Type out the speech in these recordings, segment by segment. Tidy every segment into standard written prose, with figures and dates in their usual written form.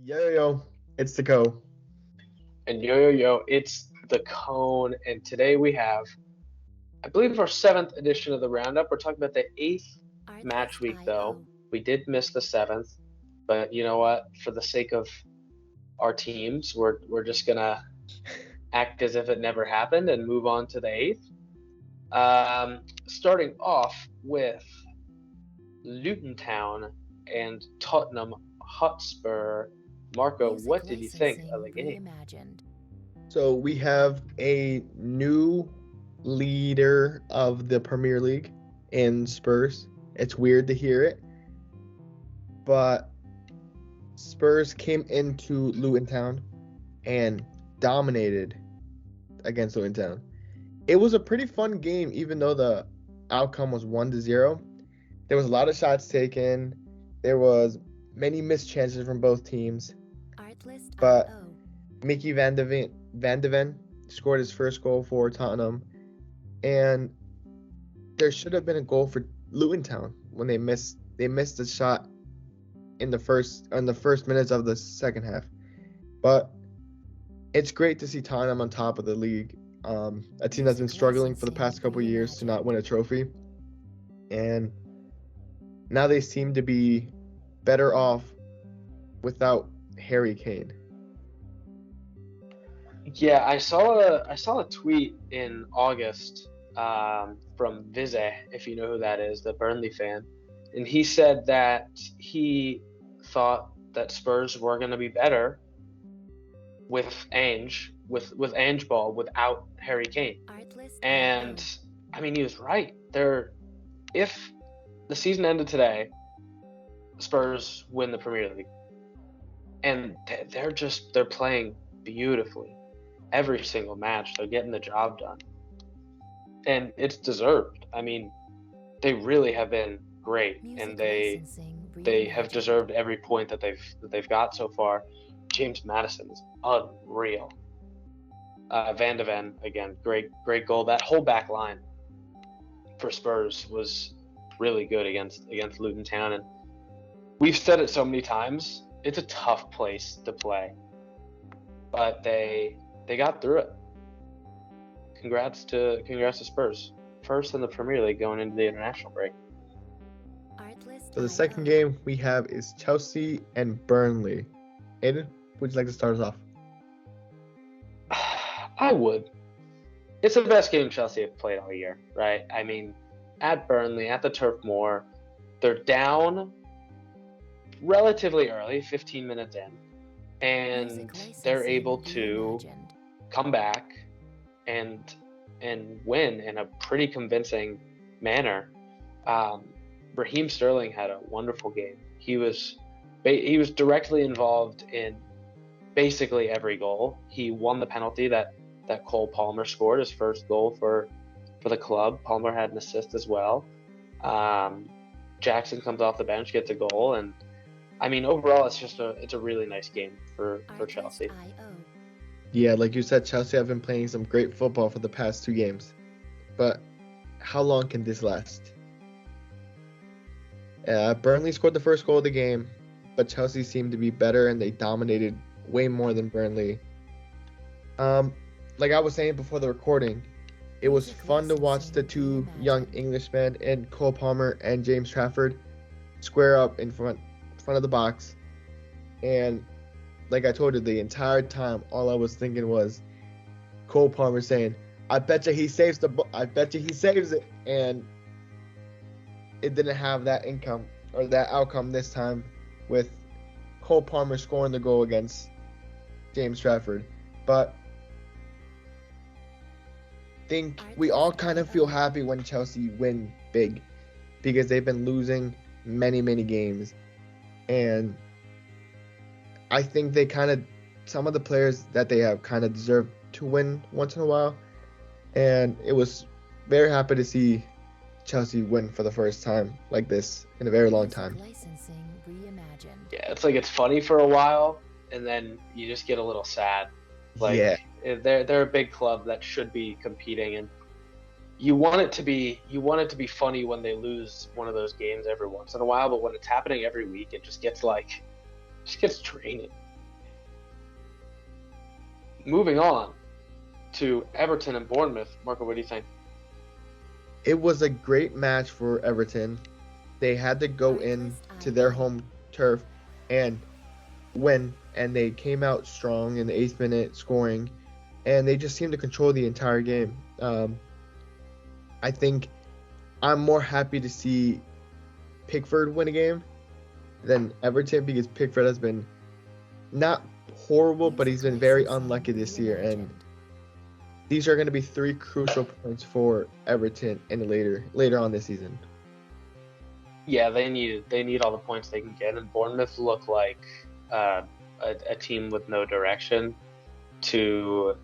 Yo, it's the Co. And yo, it's the Cone, and today we have, I believe, our seventh edition of the Roundup. We're talking about the eighth match week, though. We did miss the seventh, but you know what? For the sake of our teams, we're just gonna act as if it never happened and move on to the eighth. Starting off with Luton Town and Tottenham Hotspur. Marco, what did you think of the game? So we have a new leader of the Premier League in Spurs. It's weird to hear it, but Spurs came into Luton Town and dominated against Luton Town. It was a pretty fun game, even though the outcome was 1-0. There was a lot of shots taken. There was many missed chances from both teams. But Mickey Van de Ven scored his first goal for Tottenham, and there should have been a goal for Luton Town when they missed the shot in the first minutes of the second half. But it's great to see Tottenham on top of the league. A team that's been struggling for the past couple of years to not win a trophy, and now they seem to be better off without Harry Kane. Yeah, I saw a tweet in August from Vize, if you know who that is, the Burnley fan, and he said that he thought that Spurs were going to be better with Ange, with Ange Ball without Harry Kane. And I mean, he was right. If the season ended today, Spurs win the Premier League, and they're playing beautifully. Every single match, they're getting the job done, and it's deserved. I mean, they really have been great, and they have deserved every point that they've got so far. James Maddison is unreal. Van de Ven, again, great goal. That whole back line for Spurs was really good against Luton Town, and we've said it so many times. It's a tough place to play, but they got through it. Congrats to Spurs, first in the Premier League going into the international break. So the second game we have is Chelsea and Burnley. Aidan, would you like to start us off? I would. It's the best game Chelsea have played all year, right? I mean, at Burnley, at the Turf Moor, they're down relatively early, 15 minutes in, and they're able to come back and win in a pretty convincing manner. Raheem Sterling had a wonderful game. He was directly involved in basically every goal. He won the penalty that Cole Palmer scored, his first goal for the club. Palmer had an assist as well. Jackson comes off the bench, gets a goal, and I mean, overall, it's a really nice game for Chelsea. Yeah, like you said, Chelsea have been playing some great football for the past 2 games. But how long can this last? Burnley scored the first goal of the game, but Chelsea seemed to be better and they dominated way more than Burnley. Like I was saying before the recording, it was fun to watch the 2 young Englishmen and Cole Palmer and James Trafford square up in front of the box. And like I told you, the entire time, all I was thinking was Cole Palmer saying, I bet you he saves it. And it didn't have that outcome this time, with Cole Palmer scoring the goal against James Trafford. But I think we all kind of feel happy when Chelsea win big, because they've been losing many games. And I think some of the players that they have kind of deserve to win once in a while. And it was very happy to see Chelsea win for the first time like this in a very long time. Yeah, it's funny for a while, and then you just get a little sad. Yeah. They're a big club that should be competing, and you want it to be funny when they lose one of those games every once in a while, but when it's happening every week, it just gets draining. moving on to Everton and Bournemouth. Marco, what do you think? It was a great match for Everton. They had to go in to their home turf and win, and they came out strong in the 8th minute scoring, and they just seemed to control the entire game. I think I'm more happy to see Pickford win a game than Everton, because Pickford has been not horrible, but he's been very unlucky this year, and these are going to be 3 crucial points for Everton in later on this season. Yeah, they need all the points they can get, and Bournemouth look like a team with no direction. I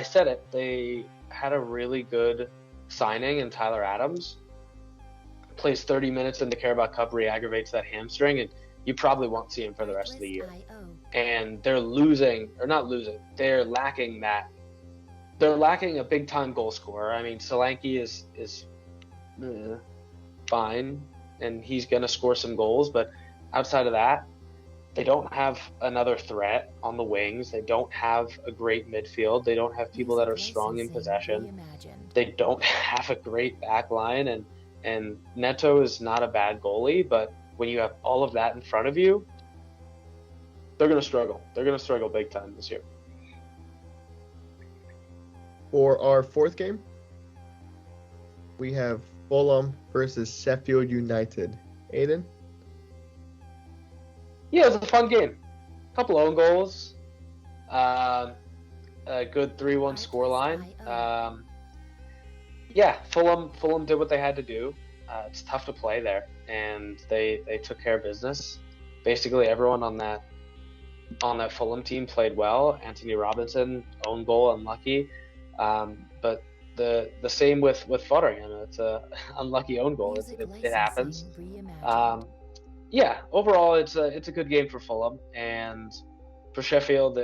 said it. They had a really good signing in Tyler Adams. Plays 30 minutes in the Carabao Cup, re-aggravates that hamstring, and you probably won't see him for the rest of the year. And they're lacking that. They're lacking a big-time goal scorer. I mean, Solanke is fine, and he's going to score some goals, but outside of that, they don't have another threat on the wings. They don't have a great midfield. They don't have people that are strong in possession. They don't have a great back line, and Neto is not a bad goalie, but when you have all of that in front of you, they're going to struggle. They're going to struggle big time this year. For our 4th game, we have Fulham versus Sheffield United. Aidan? Yeah, it was a fun game. A couple own goals. A good 3-1 scoreline. Fulham did what they had to do. It's tough to play there, and they took care of business. Basically, everyone on that Fulham team played well. Anthony Robinson, own goal, unlucky. But the same with Fotheringham. It's a unlucky own goal. It happens. Overall, it's a good game for Fulham, and for Sheffield,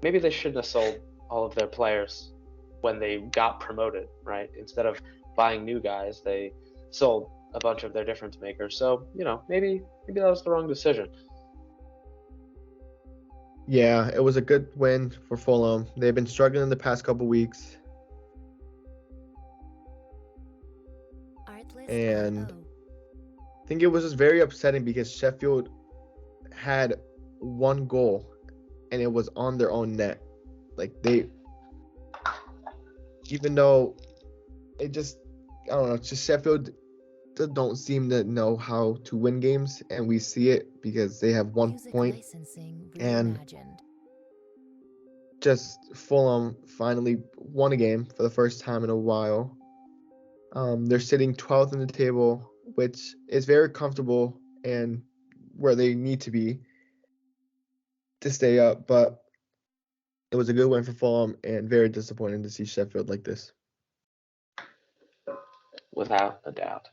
maybe they shouldn't have sold all of their players when they got promoted, right? Instead of buying new guys, they sold a bunch of their difference makers. So, maybe that was the wrong decision. Yeah, it was a good win for Fulham. They've been struggling the past couple weeks. And I think it was just very upsetting because Sheffield had 1 goal and it was on their own net. Even though it's just Sheffield don't seem to know how to win games, and we see it because they have 1 point, and just Fulham finally won a game for the first time in a while. They're sitting 12th in the table, which is very comfortable and where they need to be to stay up, but it was a good win for Fulham and very disappointing to see Sheffield like this. Without a doubt.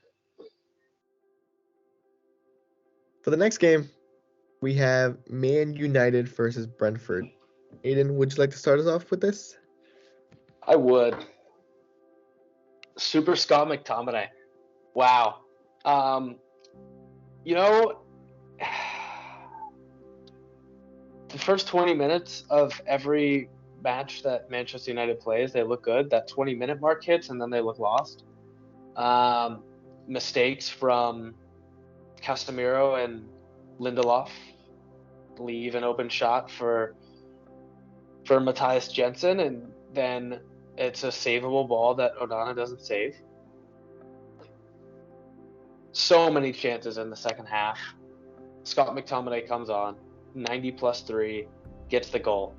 For the next game, we have Man United versus Brentford. Aidan, would you like to start us off with this? I would. Super Scott McTominay. Wow. The first 20 minutes of every match that Manchester United plays, they look good. That 20-minute mark hits, and then they look lost. Mistakes from Casemiro and Lindelof leave an open shot for Matthias Jensen, and then it's a savable ball that Onana doesn't save. So many chances in the second half. Scott McTominay comes on, 90+3, gets the goal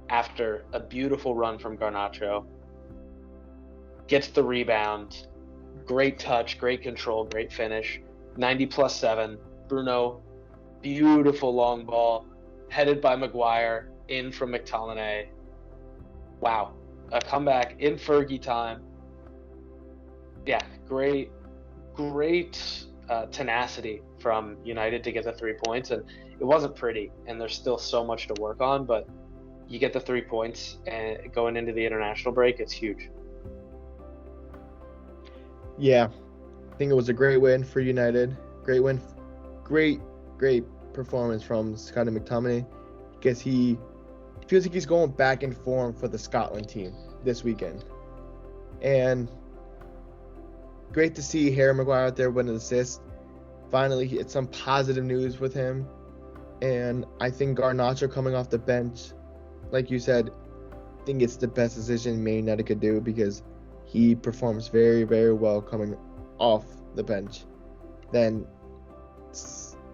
after a beautiful run from Garnacho. Gets the rebound. Great touch, great control, great finish. 90+7. Bruno, beautiful long ball, headed by Maguire, in from McTominay. Wow. A comeback in Fergie time. Yeah, great tenacity from United to get the 3 points, and it wasn't pretty, and there's still so much to work on, but you get the 3 points, and going into the international break, it's huge. Yeah, I think it was a great win for United. Great performance from Scotty McTominay because he feels like he's going back in form for the Scotland team this weekend. And great to see Harry Maguire out there with an assist. Finally, it's some positive news with him. And I think Garnacho coming off the bench, like you said, I think it's the best decision Man United could do because he performs very, very well coming off the bench than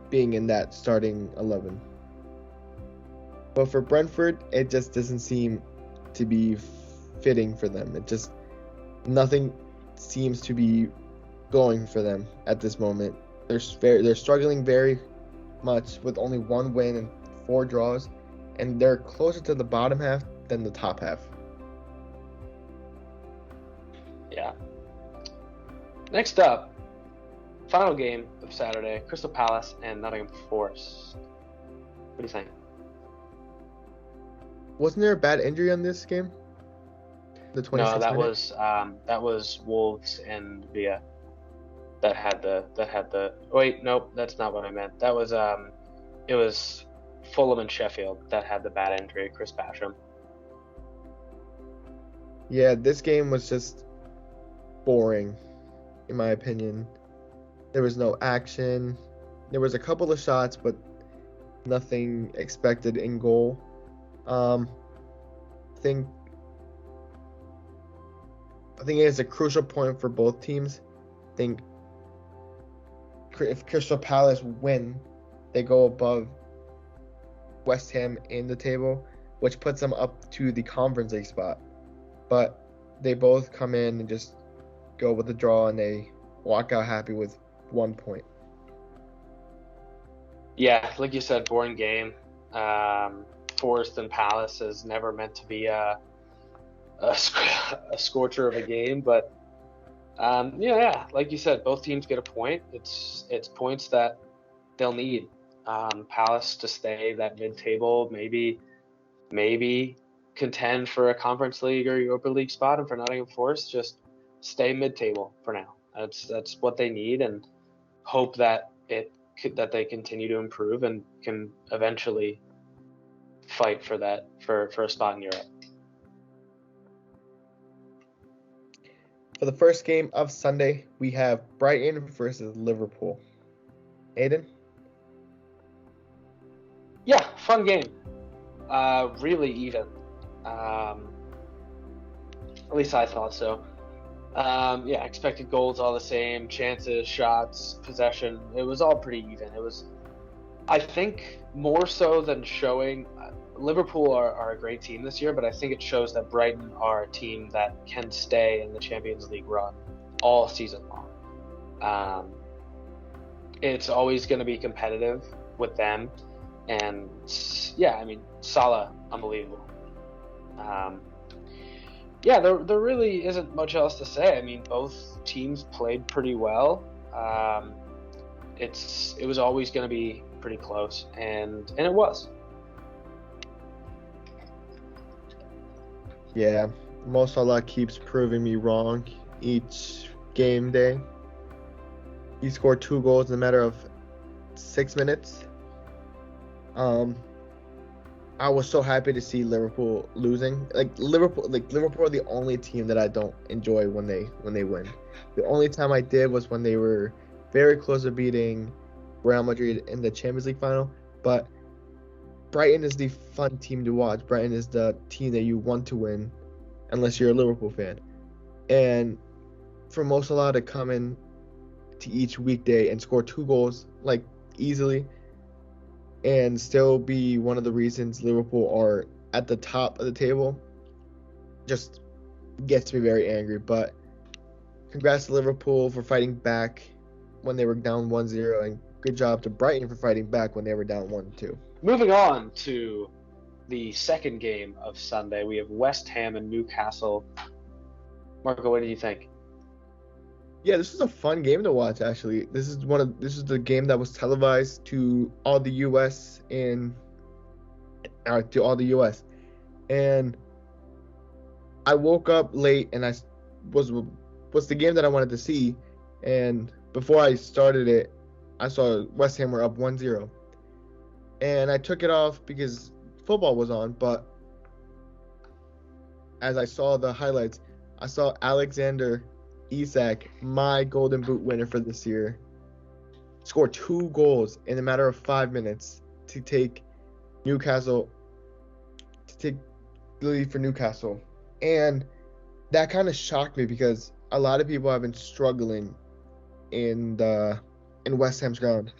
being in that starting 11. But for Brentford, it just doesn't seem to be fitting for them. Nothing seems to be going for them at this moment. They're struggling very much with only 1 win and 4 draws, and they're closer to the bottom half than the top half. Yeah. Next up, final game of Saturday, Crystal Palace and Nottingham Forest. What do you think? Wasn't there a bad injury on this game? The 26th No, that minute? was Wolves and Villa that had the. Wait, nope, that's not what I meant. That was it was Fulham and Sheffield that had the bad injury. Chris Basham. Yeah, this game was just boring, in my opinion. There was no action. There was a couple of shots, but nothing expected in goal. I think it's a crucial point for both teams. I think if Crystal Palace win, they go above West Ham in the table, which puts them up to the Conference League spot. But they both come in and just go with the draw, and they walk out happy with 1 point. Yeah, like you said, boring game. Forest and Palace is never meant to be a scorcher of a game, but yeah, like you said, both teams get a point. It's points that they'll need. Palace to stay that mid-table, maybe contend for a Conference League or Europa League spot, and for Nottingham Forest, just stay mid-table for now. That's what they need, and hope that they continue to improve and can eventually fight for a spot in Europe. For the first game of Sunday, we have Brighton versus Liverpool. Aidan? Yeah, fun game. Really even. At least I thought so. Yeah, expected goals all the same, chances, shots, possession. It was all pretty even. It was, I think, more so than showing. Liverpool are a great team this year, but I think it shows that Brighton are a team that can stay in the Champions League run all season long. It's always going to be competitive with them, and yeah, I mean, Salah, unbelievable. Yeah, there really isn't much else to say. I mean, both teams played pretty well. It was always going to be pretty close, and it was. Yeah, Mo Salah keeps proving me wrong each game day. He scored 2 goals in a matter of 6 minutes. I was so happy to see Liverpool losing. Liverpool are the only team that I don't enjoy when they win. The only time I did was when they were very close to beating Real Madrid in the Champions League final. But Brighton is the fun team to watch. Brighton is the team that you want to win, unless you're a Liverpool fan. And for Mo Salah to come in to each weekday and score 2 goals easily, and still be one of the reasons Liverpool are at the top of the table, just gets me very angry. But congrats to Liverpool for fighting back when they were down 1-0, and good job to Brighton for fighting back when they were down 1-2. Moving on to the second game of Sunday, we have West Ham and Newcastle. Marco, what do you think? Yeah, this is a fun game to watch. Actually, this is the game that was televised to all the U.S. and I woke up late and I was the game that I wanted to see, and before I started it, I saw West Ham were up 1-0, and I took it off because football was on. But as I saw the highlights, I saw Alexander Isak, my Golden Boot winner for this year, score 2 goals in a matter of 5 minutes to take Newcastle to take the lead for Newcastle. And that kind of shocked me because a lot of people have been struggling in West Ham's ground.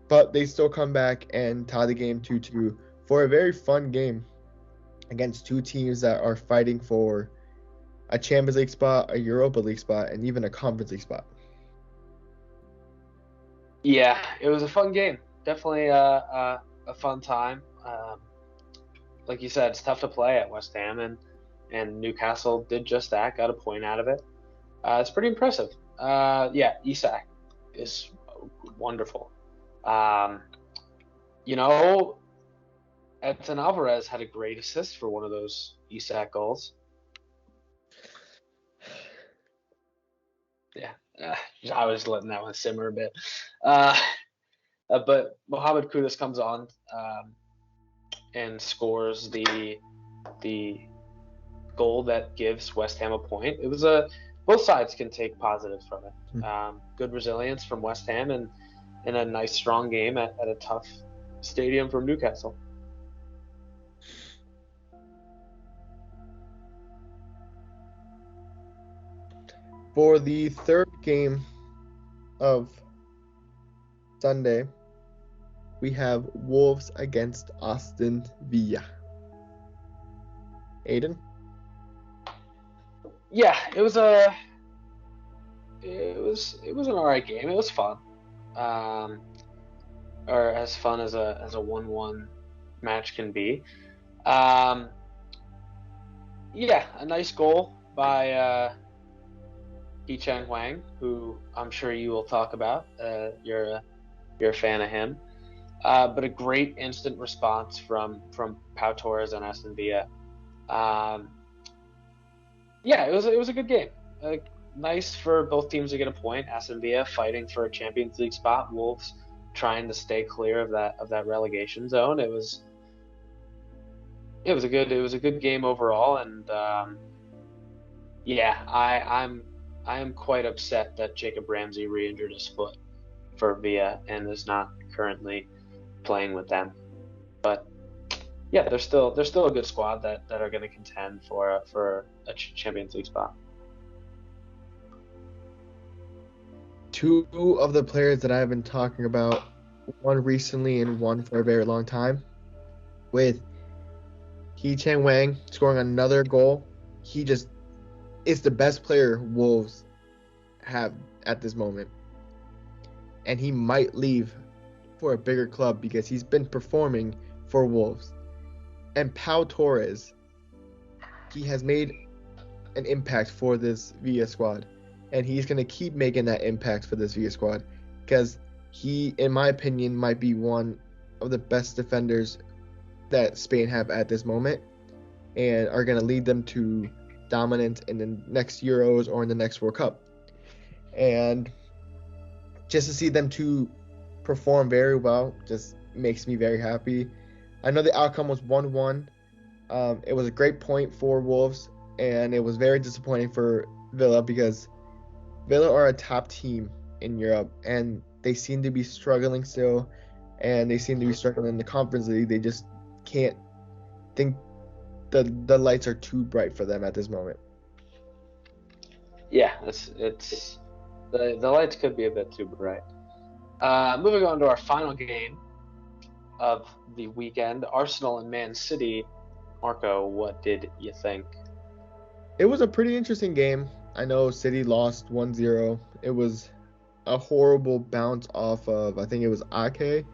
But they still come back and tie the game 2-2 for a very fun game against two teams that are fighting for a Champions League spot, a Europa League spot, and even a Conference League spot. Yeah, it was a fun game. Definitely a fun time. Like you said, it's tough to play at West Ham, and Newcastle did just that, got a point out of it. It's pretty impressive. Yeah, Isak is wonderful. Um, you know, Edson Alvarez had a great assist for one of those Isak goals. Yeah, I was letting that one simmer a bit. But Mohamed Kudus comes on and scores the goal that gives West Ham a point. It was both sides can take positives from it. Good resilience from West Ham and a nice strong game at a tough stadium from Newcastle. For the third game of Sunday, we have Wolves against Aston Villa. Aidan? Yeah, it was an alright game. It was fun, or as fun as a 1-1 match can be. Yeah, a nice goal by Hee Chang Wang, who I'm sure you will talk about. You're a fan of him. But a great instant response from Pau Torres and Aston Villa. Yeah, it was a good game. Nice for both teams to get a point. Aston Villa fighting for a Champions League spot. Wolves trying to stay clear of that relegation zone. It was a good game overall, and yeah, I am quite upset that Jacob Ramsey re-injured his foot for Villa and is not currently playing with them. But yeah, they're still a good squad that are going to contend for a Champions League spot. Two of the players that I've been talking about, one recently and one for a very long time, with Hee Chang Wang scoring another goal. He just is the best player Wolves have at this moment. And he might leave for a bigger club because he's been performing for Wolves. And Pau Torres, he has made an impact for this Villa squad. And he's going to keep making that impact for this Villa squad because he, in my opinion, might be one of the best defenders that Spain have at this moment and are going to lead them to dominance in the next Euros or in the next World Cup. And just to see them two perform very well just makes me very happy. I know the outcome was 1-1. It was a great point for Wolves, and it was very disappointing for Villa because Villa are a top team in Europe, and they seem to be struggling still, and they seem to be struggling in the Conference League. They just can't think the lights are too bright for them at this moment. Yeah, it's the lights could be a bit too bright. Moving on to our final game of the weekend, Arsenal and Man City. Marco, what did you think? It was a pretty interesting game. I know City lost 1-0. It was a horrible bounce off of, I think it was Ake.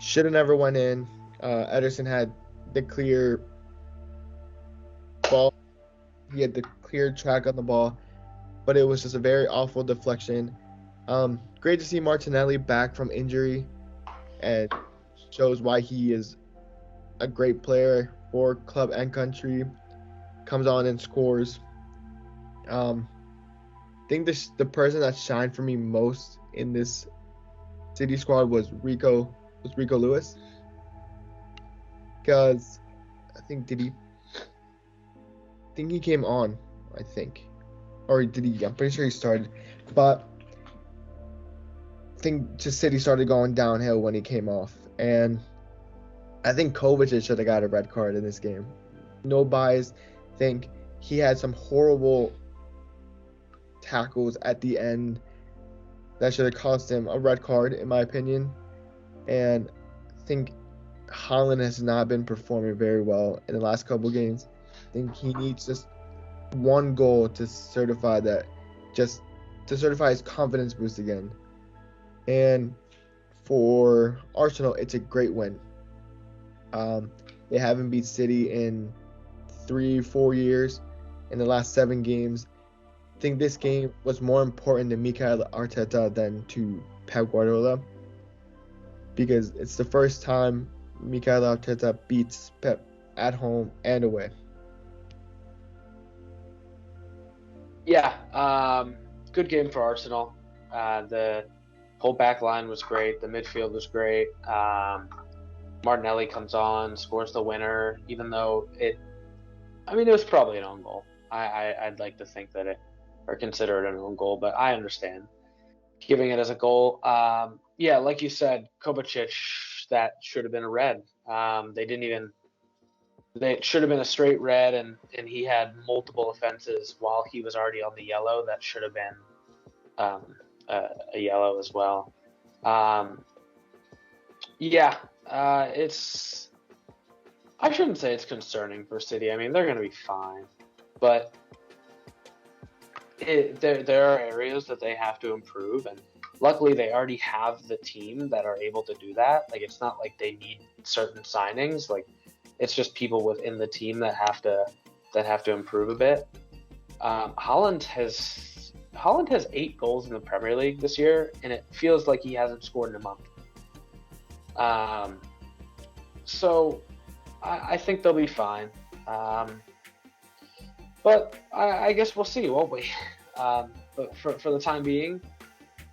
Should have never went in. Ederson had the clear ball. He had the clear track on the ball, but it was just a very awful deflection. Great to see Martinelli back from injury, and shows why he is a great player for club and country. Comes on and scores. I think the person that shined for me most in this City squad was Rico was Rico Lewis. Because I think he came on, I think. Or did he? I'm pretty sure he started. But I think just City started going downhill when he came off. And I think Kovacic should have got a red card in this game. No bias. I think he had some horrible tackles at the end that should have cost him a red card, in my opinion. And I think Haaland has not been performing very well in the last couple games. I think he needs just one goal to certify his confidence boost again. And for Arsenal, it's a great win. They haven't beat City in 3-4 years in the last 7 games. I think this game was more important to Mikel Arteta than to Pep Guardiola, because it's the first time Mikel Arteta beats Pep at home and away. Yeah, good game for Arsenal. The whole back line was great. The midfield was great. Martinelli comes on, scores the winner, even though it was probably an own goal. I'd like to think that or consider it an own goal, but I understand giving it as a goal. Yeah, like you said, Kovacic, that should have been a red. It should have been a straight red, and he had multiple offenses while he was already on the yellow. That should have been a yellow as well. It's. I shouldn't say it's concerning for City. I mean, they're going to be fine, but there are areas that they have to improve, and luckily they already have the team that are able to do that. Like, it's not like they need certain signings. Like, it's just people within the team that have to improve a bit. Haaland has 8 goals in the Premier League this year, and it feels like he hasn't scored in a month. So I think they'll be fine. But I guess we'll see, won't we? But for the time being,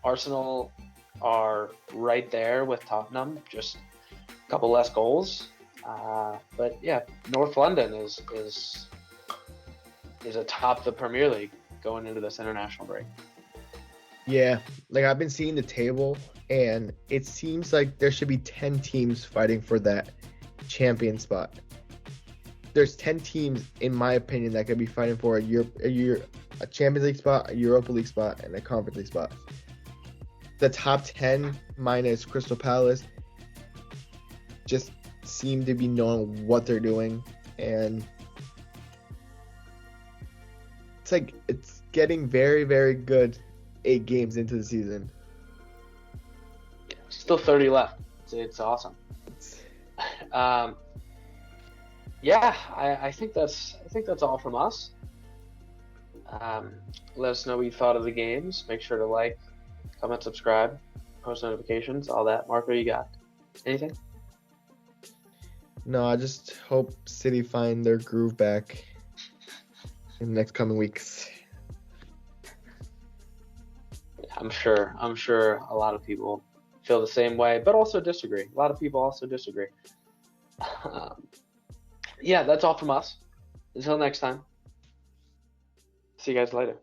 Arsenal are right there with Tottenham, just a couple less goals. But yeah, North London is atop the Premier League going into this international break. Yeah, like I've been seeing the table, and it seems like there should be 10 teams fighting for that champion spot. There's 10 teams, in my opinion, that could be fighting for a Champions League spot, a Europa League spot, and a Conference League spot. The top 10 minus Crystal Palace just seem to be knowing what they're doing, and it's getting very, very good 8 games into the season. Still 30 left. It's awesome. Yeah, I think that's all from us. Let us know what you thought of the games. Make sure to like, comment, subscribe, post notifications, all that. Marco, you got anything? No, I just hope City find their groove back in the next coming weeks. I'm sure a lot of people feel the same way, but also disagree. A lot of people also disagree. Yeah, that's all from us. Until next time. See you guys later.